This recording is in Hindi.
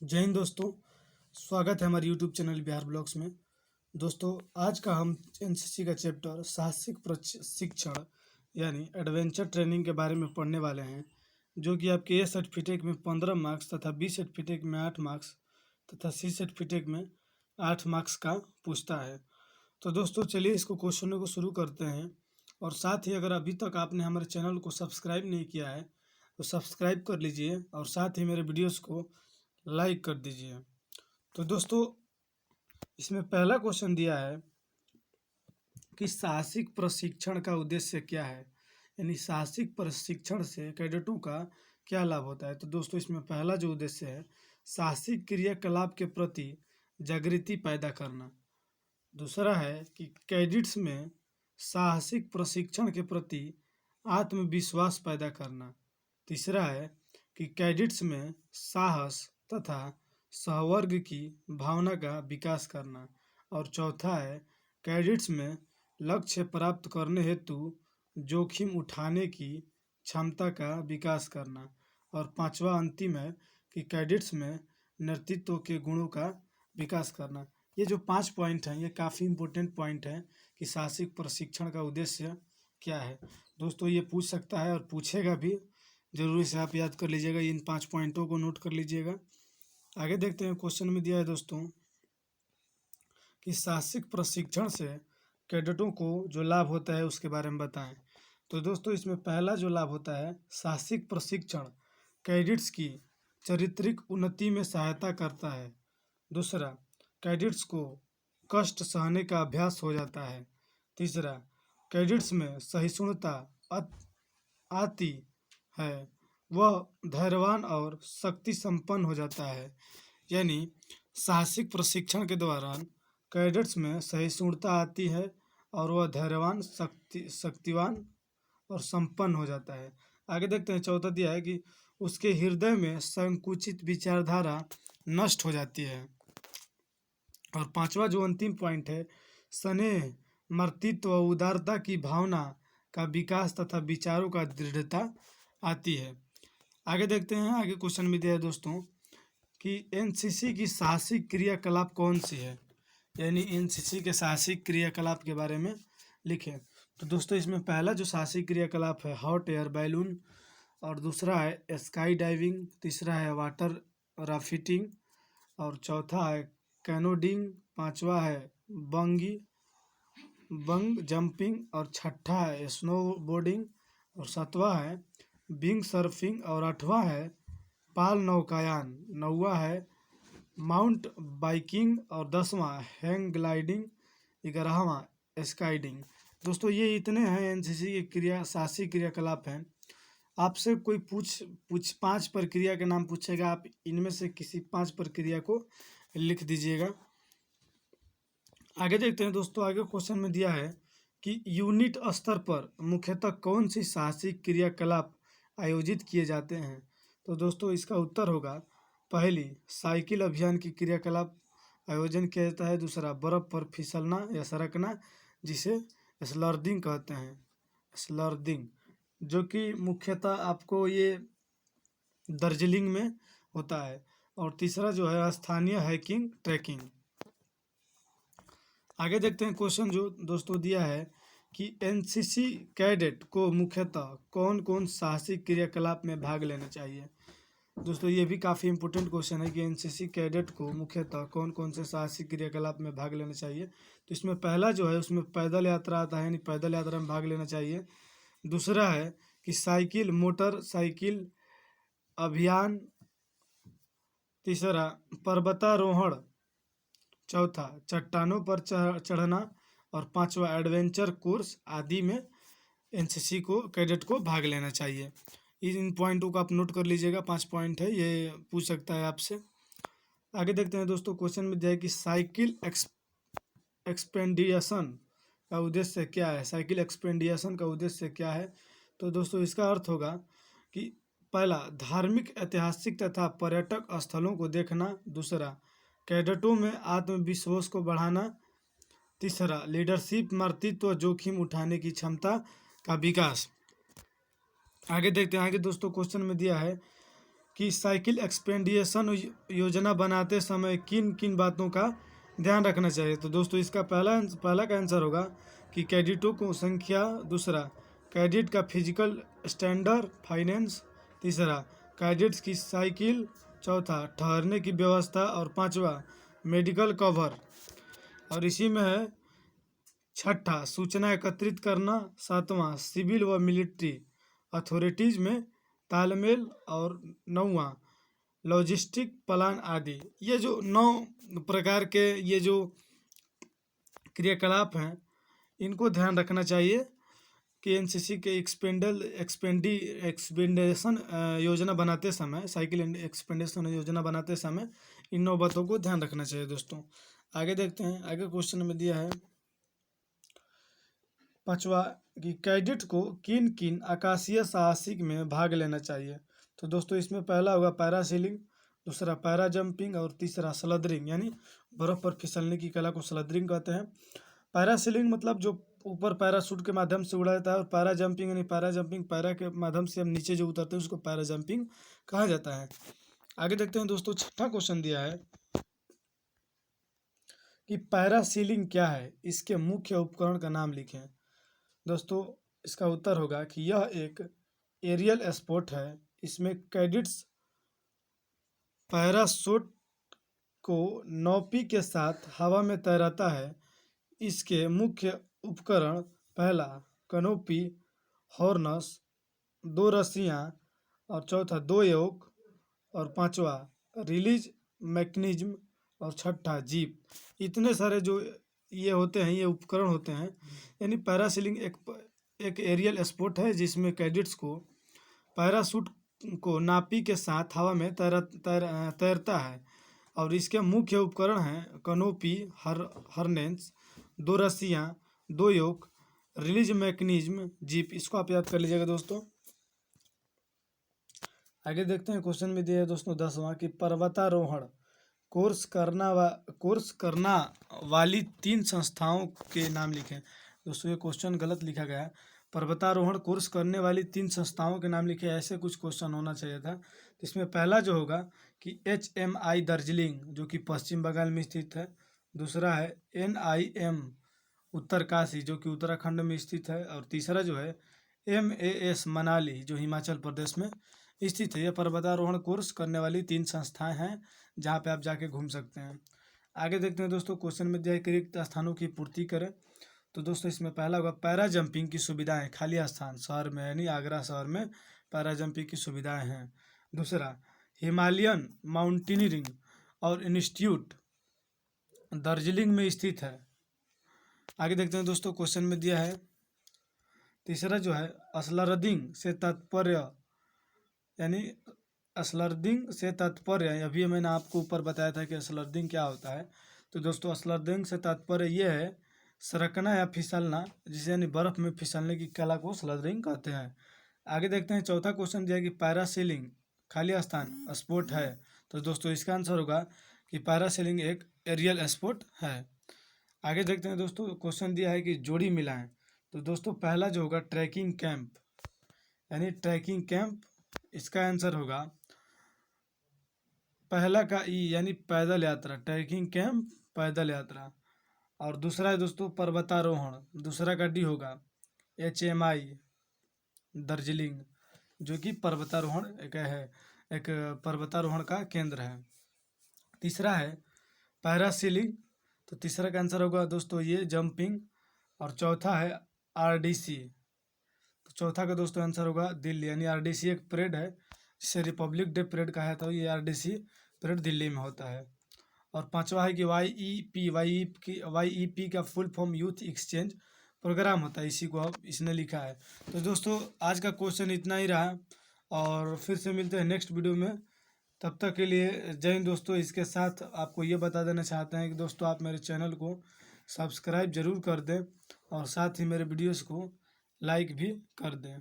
जय हिंद दोस्तों। स्वागत है हमारे यूट्यूब चैनल बिहार ब्लॉग्स में। दोस्तों, आज का हम एनसीसी का चैप्टर साहसिक प्रशिक्षण यानी एडवेंचर ट्रेनिंग के बारे में पढ़ने वाले हैं, जो कि आपके ए सर्टिफिकेट में 15 मार्क्स तथा बी सर्टिफिकेट में 8 मार्क्स तथा सी सर्टिफिकेट में 8 मार्क्स का पूछता है। तो दोस्तों, चलिए इसको क्वेश्चनों को शुरू करते हैं। और साथ ही अगर अभी तक आपने हमारे चैनल को सब्सक्राइब नहीं किया है तो सब्सक्राइब कर लीजिए और साथ ही मेरे वीडियोस को लाइक कर दीजिए। तो दोस्तों, इसमें पहला क्वेश्चन दिया है कि साहसिक प्रशिक्षण का उद्देश्य क्या है, यानी साहसिक प्रशिक्षण से कैडेटों का क्या लाभ होता है। तो दोस्तों, इसमें पहला जो उद्देश्य है, साहसिक क्रियाकलाप के प्रति जागृति पैदा करना। दूसरा है कि कैडेट्स में साहसिक प्रशिक्षण के प्रति आत्मविश्वास पैदा करना। तीसरा है कि कैडेट्स में साहस तथा सहवर्ग की भावना का विकास करना। और चौथा है कैडेट्स में लक्ष्य प्राप्त करने हेतु जोखिम उठाने की क्षमता का विकास करना। और पांचवा अंतिम है कि कैडेट्स में नेतृत्व के गुणों का विकास करना। ये जो 5 पॉइंट हैं, ये काफ़ी इंपॉर्टेंट पॉइंट है कि साहसिक प्रशिक्षण का उद्देश्य क्या है। दोस्तों, ये पूछ सकता है और पूछेगा भी, जरूरी से आप याद कर लीजिएगा, इन 5 पॉइंटों को नोट कर लीजिएगा। आगे देखते हैं, क्वेश्चन में दिया है दोस्तों कि साहसिक प्रशिक्षण से कैडेटों को जो लाभ होता है उसके बारे में बताएं। तो दोस्तों, इसमें पहला जो लाभ होता है, साहसिक प्रशिक्षण कैडेट्स की चारित्रिक उन्नति में सहायता करता है। दूसरा, कैडेट्स को कष्ट सहने का अभ्यास हो जाता है। तीसरा, कैडेट्स में सहिष्णुता आती है, वह धैर्यवान और शक्ति संपन्न हो जाता है। यानी साहसिक प्रशिक्षण के दौरान कैडेट्स में सहिष्णुता आती है और वह धैर्यवान शक्तिवान और संपन्न हो जाता है। आगे देखते हैं, चौथा दिया है कि उसके हृदय में संकुचित विचारधारा नष्ट हो जाती है। और पांचवा जो अंतिम पॉइंट है, स्नेह, मातृत्व व उदारता की भावना का विकास तथा विचारों का दृढ़ता आती है। आगे देखते हैं, आगे क्वेश्चन में दिया है दोस्तों कि एनसीसी की साहसिक क्रियाकलाप कौन सी है, यानी एनसीसी के साहसिक क्रियाकलाप के बारे में लिखें। तो दोस्तों, इसमें पहला जो साहसिक क्रियाकलाप है, हॉट एयर बैलून। और दूसरा है स्काई डाइविंग। तीसरा है वाटर राफ्टिंग। और चौथा है कैनोडिंग। पांचवा है बंग जंपिंग। और छठा है स्नो बोर्डिंग। और सातवां है विंग सर्फिंग। और आठवां है पाल नौकायान। नौवां है माउंट बाइकिंग। और 10वां हैंग ग्लाइडिंग। 11वां स्काइडिंग। दोस्तों, ये इतने हैं एनसीसी के साहसिक क्रियाकलाप हैं। आपसे कोई पूछ 5 प्रक्रिया के नाम पूछेगा, आप इनमें से किसी 5 प्रक्रिया को लिख दीजिएगा। आगे देखते हैं दोस्तों, आगे क्वेश्चन में दिया है कि यूनिट स्तर पर मुख्यतः कौन सी साहसिक क्रियाकलाप आयोजित किए जाते हैं। तो दोस्तों, इसका उत्तर होगा पहली, साइकिल अभियान की क्रियाकलाप आयोजन किया जाता है। दूसरा, बर्फ पर फिसलना या सरकना, जिसे स्लर्डिंग कहते हैं, स्लर्डिंग, जो कि मुख्यतः आपको ये दार्जिलिंग में होता है। और तीसरा जो है स्थानीय हाइकिंग ट्रैकिंग। आगे देखते हैं, क्वेश्चन जो दोस्तों दिया है कि एनसीसी कैडेट को मुख्यतः कौन कौन साहसिक क्रियाकलाप में भाग लेना चाहिए। दोस्तों, ये भी काफ़ी इंपॉर्टेंट क्वेश्चन है कि एनसीसी कैडेट को मुख्यतः कौन कौन से साहसिक क्रियाकलाप में भाग लेना चाहिए। तो इसमें पहला जो है, उसमें पैदल यात्रा आता है, यानी पैदल यात्रा में भाग लेना चाहिए। दूसरा है कि साइकिल मोटरसाइकिल अभियान। तीसरा, पर्वतारोहण। चौथा, चट्टानों पर चढ़ना। और पांचवा, एडवेंचर कोर्स आदि में एनसीसी को कैडेट को भाग लेना चाहिए। इन पॉइंटों को आप नोट कर लीजिएगा, 5 पॉइंट है, ये पूछ सकता है आपसे। आगे देखते हैं दोस्तों, क्वेश्चन में दिया है कि साइकिल एक्सपेंडिशन का उद्देश्य क्या है। साइकिल एक्सपेंडिशन का उद्देश्य क्या है। तो दोस्तों, इसका अर्थ होगा कि पहला, धार्मिक ऐतिहासिक तथा पर्यटक स्थलों को देखना। दूसरा, कैडेटों में आत्मविश्वास को बढ़ाना। तीसरा, लीडरशिप, मातृत्व, जोखिम उठाने की क्षमता का विकास। आगे देखते हैं, आगे दोस्तों क्वेश्चन में दिया है कि साइकिल एक्सपेंडिएशन योजना बनाते समय किन किन बातों का ध्यान रखना चाहिए। तो दोस्तों इसका पहला का आंसर होगा कि कैडेटों को संख्या, दूसरा कैडेट का फिजिकल स्टैंडर्ड, फाइनेंस, तीसरा कैडेट्स की साइकिल, चौथा ठहरने की व्यवस्था और पांचवा मेडिकल कवर। और इसी में है छठा सूचना एकत्रित करना, सातवां सिविल व मिलिट्री अथॉरिटीज में तालमेल और नौवां लॉजिस्टिक प्लान आदि। ये जो 9 प्रकार के ये जो क्रियाकलाप हैं इनको ध्यान रखना चाहिए कि एनसीसी के एक्सपेंडेशन योजना बनाते समय, साइकिल एक्सपेंडेशन योजना बनाते समय इन 9 बातों को ध्यान रखना चाहिए। दोस्तों आगे देखते हैं, आगे क्वेश्चन में दिया है पांचवा कि कैडेट को किन किन आकाशीय साहसिक में भाग लेना चाहिए। तो दोस्तों इसमें पहला होगा पैरासीलिंग, दूसरा पैरा जंपिंग और तीसरा स्लदरिंग, यानी बर्फ पर फिसलने की कला को स्लदरिंग कहते हैं। पैरासीलिंग मतलब जो ऊपर पैराशूट के माध्यम से उड़ा जाता है, और पैरा जंपिंग यानी पैरा जंपिंग पैरा के माध्यम से हम नीचे जो उतरते हैं उसको पैरा जंपिंग कहा जाता है। आगे देखते हैं दोस्तों, छठा क्वेश्चन दिया है कि पैरासीलिंग क्या है, इसके मुख्य उपकरण का नाम लिखें। दोस्तों इसका उत्तर होगा कि यह एक एरियल स्पोर्ट है। इसमें कैडेट्स पैराशूट को नौपी के साथ हवा में तैराता है। इसके मुख्य उपकरण पहला कनोपी, हॉर्नस, 2 रस्सियाँ और चौथा 2 योक और पांचवा रिलीज मैकेनिज्म और छठा जीप। इतने सारे जो ये होते हैं, ये उपकरण होते हैं। यानी पैरासीलिंग एक एरियल स्पोर्ट है जिसमें कैडेट्स को पैराशूट को नापी के साथ हवा में तैरता है। और इसके मुख्य उपकरण हैं कनोपी, हरनेस, 2 रस्सियाँ, 2 योक, रिलीज मैकेनिज्म, जीप। इसको आप याद कर लीजिएगा दोस्तों। आगे देखते हैं, क्वेश्चन में दिया है दोस्तों 10वां कि पर्वतारोहण कोर्स करना वाली 3 संस्थाओं के नाम लिखें। दोस्तों ये क्वेश्चन गलत लिखा गया है। पर्वतारोहण कोर्स करने वाली 3 संस्थाओं के नाम लिखे, ऐसे कुछ क्वेश्चन होना चाहिए था। इसमें पहला जो होगा कि HMI दार्जिलिंग जो कि पश्चिम बंगाल में स्थित है, दूसरा है NIM उत्तरकाशी जो कि उत्तराखंड में स्थित है, और तीसरा जो है MAS मनाली जो हिमाचल प्रदेश में स्थित है। यह पर्वतारोहण कोर्स करने वाली 3 संस्थाएं हैं जहां पे आप जाके घूम सकते हैं। आगे देखते हैं दोस्तों, क्वेश्चन में दिया है कि रिक्त स्थानों की पूर्ति करें। तो दोस्तों इसमें पहला होगा पैरा जंपिंग की सुविधाएं खाली स्थान शहर में, यानी आगरा शहर में पैरा जंपिंग की सुविधाएं हैं। दूसरा हिमालयन माउंटेनियरिंग और इंस्टीट्यूट दार्जिलिंग में स्थित है। आगे देखते हैं दोस्तों, क्वेश्चन में दिया है तीसरा जो है स्लर्डिंग से तात्पर्य, यानी स्लर्डिंग से तात्पर्य, अभी मैंने आपको ऊपर बताया था कि स्लर्डिंग क्या होता है। तो दोस्तों स्लर्डिंग से तात्पर्य ये है सरकना या फिसलना, जिसे यानी बर्फ में फिसलने की कला को स्लर्डिंग कहते हैं। आगे देखते हैं, चौथा क्वेश्चन दिया कि पैरासीलिंग खाली स्थान स्पोर्ट है। तो दोस्तों इसका आंसर होगा कि पैरासीलिंग एक एरियल स्पोर्ट है। आगे देखते हैं दोस्तों, क्वेश्चन दिया है कि जोड़ी मिलाएं। तो दोस्तों पहला जो होगा ट्रैकिंग कैंप, यानी ट्रैकिंग कैंप, इसका आंसर होगा पहला का ई, यानी पैदल यात्रा, ट्रैकिंग कैंप पैदल यात्रा। और दूसरा है दोस्तों पर्वतारोहण, दूसरा का डी होगा HMI दार्जिलिंग जो कि पर्वतारोहण एक पर्वतारोहण का केंद्र है। तीसरा है पैरासीलिंग, तो तीसरा का आंसर होगा दोस्तों ये जंपिंग। और चौथा है RDC, तो चौथा का दोस्तों आंसर होगा दिल्ली, यानी RDC एक परेड है जिसे रिपब्लिक डे परेड कहा जाता है। ये RDC परेड दिल्ली में होता है। और पांचवा है कि YEP का full form youth exchange programme होता है, इसी को अब इसने लिखा है। तो दोस्तों आज का क्वेश्चन इतना ही रहा, और फिर से मिलते हैं नेक्स्ट वीडियो में। तब तक के लिए जय हिंद दोस्तों। इसके साथ आपको ये बता देना चाहते हैं कि दोस्तों आप मेरे चैनल को सब्सक्राइब जरूर कर दें और साथ ही मेरे वीडियोस को लाइक भी कर दें।